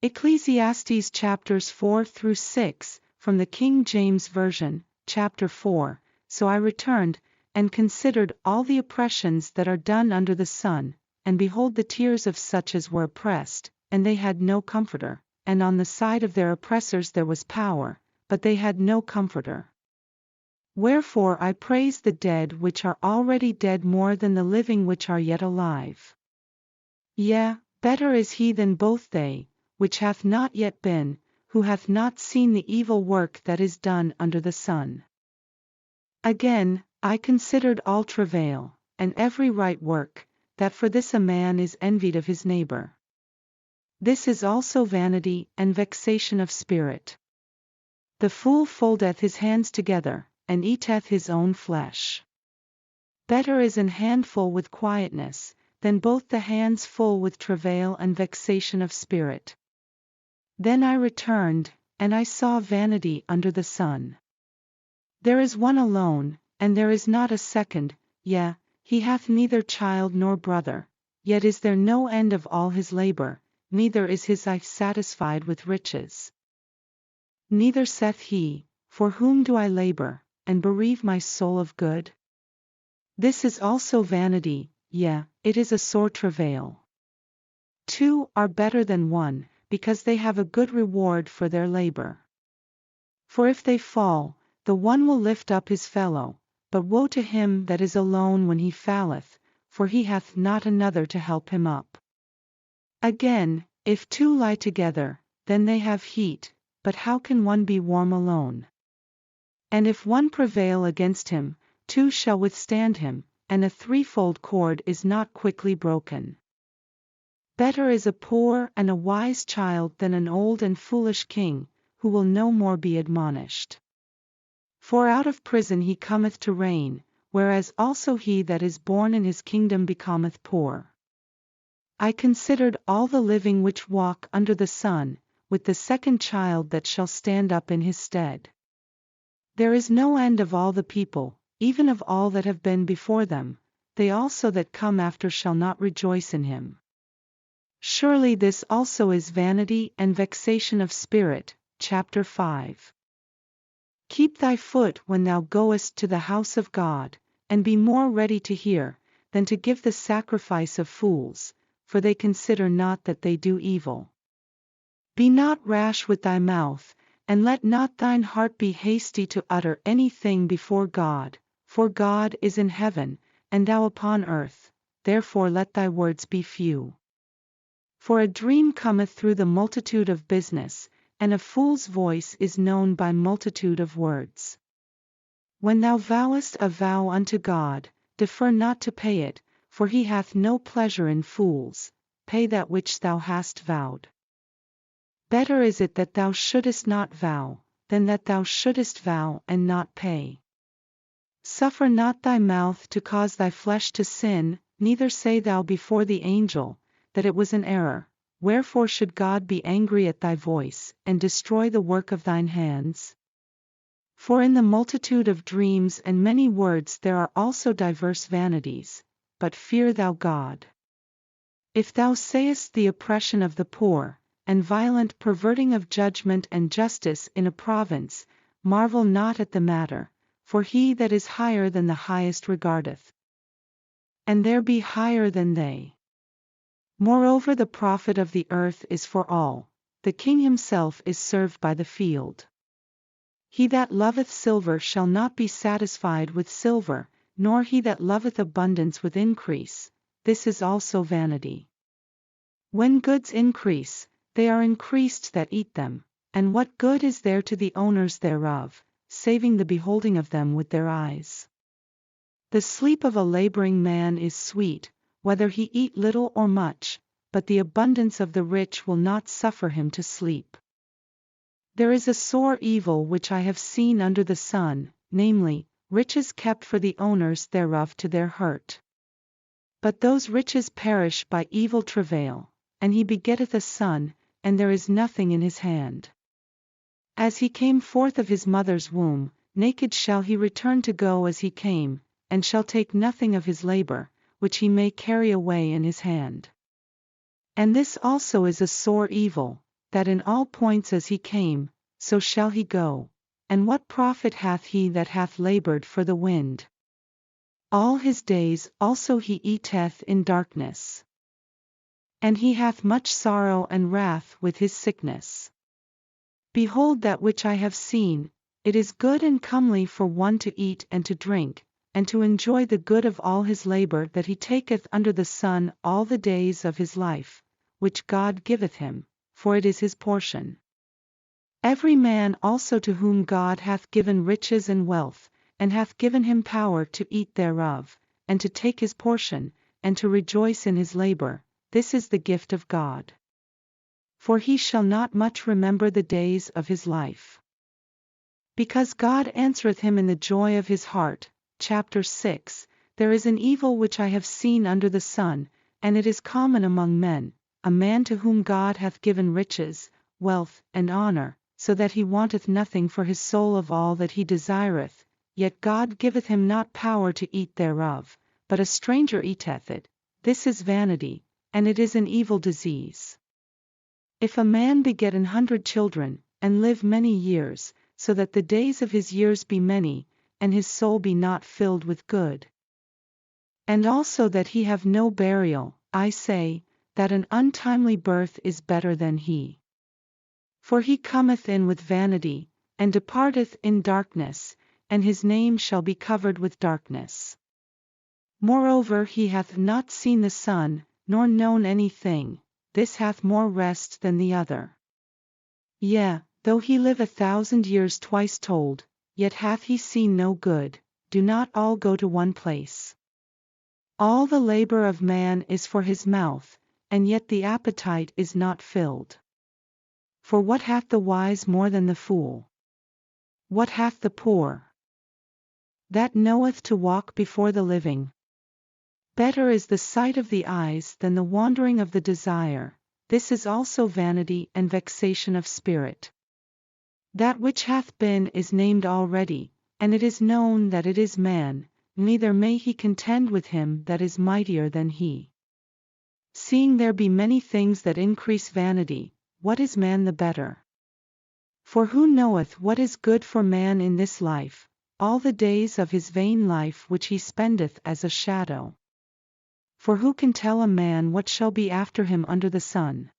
Ecclesiastes chapters 4 through 6, from the King James Version, chapter 4. So I returned, and considered all the oppressions that are done under the sun, and behold the tears of such as were oppressed, and they had no comforter, and on the side of their oppressors there was power, but they had no comforter. Wherefore I praise the dead which are already dead more than the living which are yet alive. Yea, better is he than both they, which hath not yet been, who hath not seen the evil work that is done under the sun. Again, I considered all travail, and every right work, that for this a man is envied of his neighbor. This is also vanity and vexation of spirit. The fool foldeth his hands together, and eateth his own flesh. Better is an handful with quietness, than both the hands full with travail and vexation of spirit. Then I returned, and I saw vanity under the sun. There is one alone, and there is not a second, yea, he hath neither child nor brother, yet is there no end of all his labor, neither is his eye satisfied with riches. Neither saith he, for whom do I labor, and bereave my soul of good? This is also vanity, yea, it is a sore travail. Two are better than one, because they have a good reward for their labor. For if they fall, the one will lift up his fellow, but woe to him that is alone when he falleth, for he hath not another to help him up. Again, if two lie together, then they have heat, but how can one be warm alone? And if one prevail against him, two shall withstand him, and a threefold cord is not quickly broken. Better is a poor and a wise child than an old and foolish king, who will no more be admonished. For out of prison he cometh to reign, whereas also he that is born in his kingdom becometh poor. I considered all the living which walk under the sun, with the second child that shall stand up in his stead. There is no end of all the people, even of all that have been before them, they also that come after shall not rejoice in him. Surely this also is vanity and vexation of spirit. Chapter 5. Keep thy foot when thou goest to the house of God, and be more ready to hear, than to give the sacrifice of fools, for they consider not that they do evil. Be not rash with thy mouth, and let not thine heart be hasty to utter anything before God, for God is in heaven, and thou upon earth, therefore let thy words be few. For a dream cometh through the multitude of business, and a fool's voice is known by multitude of words. When thou vowest a vow unto God, defer not to pay it, for he hath no pleasure in fools. Pay that which thou hast vowed. Better is it that thou shouldest not vow, than that thou shouldest vow and not pay. Suffer not thy mouth to cause thy flesh to sin, neither say thou before the angel, that it was an error. Wherefore should God be angry at thy voice, and destroy the work of thine hands? For in the multitude of dreams and many words there are also diverse vanities, but fear thou God. If thou sayest the oppression of the poor, and violent perverting of judgment and justice in a province, marvel not at the matter, for he that is higher than the highest regardeth. And there be higher than they. Moreover the profit of the earth is for all, the king himself is served by the field. He that loveth silver shall not be satisfied with silver, nor he that loveth abundance with increase, this is also vanity. When goods increase, they are increased that eat them, and what good is there to the owners thereof, saving the beholding of them with their eyes? The sleep of a laboring man is sweet, whether he eat little or much, but the abundance of the rich will not suffer him to sleep. There is a sore evil which I have seen under the sun, namely, riches kept for the owners thereof to their hurt. But those riches perish by evil travail, and he begetteth a son, and there is nothing in his hand. As he came forth of his mother's womb, naked shall he return to go as he came, and shall take nothing of his labor, which he may carry away in his hand. And this also is a sore evil, that in all points as he came, so shall he go. And what profit hath he that hath labored for the wind? All his days also he eateth in darkness. And he hath much sorrow and wrath with his sickness. Behold that which I have seen, it is good and comely for one to eat and to drink, and to enjoy the good of all his labor that he taketh under the sun all the days of his life, which God giveth him, for it is his portion. Every man also to whom God hath given riches and wealth, and hath given him power to eat thereof, and to take his portion, and to rejoice in his labor, this is the gift of God. For he shall not much remember the days of his life. Because God answereth him in the joy of his heart. Chapter 6. There is an evil which I have seen under the sun, and it is common among men, a man to whom God hath given riches, wealth, and honor, so that he wanteth nothing for his soul of all that he desireth, yet God giveth him not power to eat thereof, but a stranger eateth it. This is vanity, and it is an evil disease. If a man beget 100 children, and live many years, so that the days of his years be many, and his soul be not filled with good, and also that he have no burial, I say, that an untimely birth is better than he. For he cometh in with vanity, and departeth in darkness, and his name shall be covered with darkness. Moreover he hath not seen the sun, nor known anything, this hath more rest than the other. Yea, though he live 1,000 years twice told, yet hath he seen no good. Do not all go to one place. All the labor of man is for his mouth, and yet the appetite is not filled. For what hath the wise more than the fool? What hath the poor? That knoweth to walk before the living. Better is the sight of the eyes than the wandering of the desire, this is also vanity and vexation of spirit. That which hath been is named already, and it is known that it is man, neither may he contend with him that is mightier than he. Seeing there be many things that increase vanity, what is man the better? For who knoweth what is good for man in this life, all the days of his vain life which he spendeth as a shadow? For who can tell a man what shall be after him under the sun?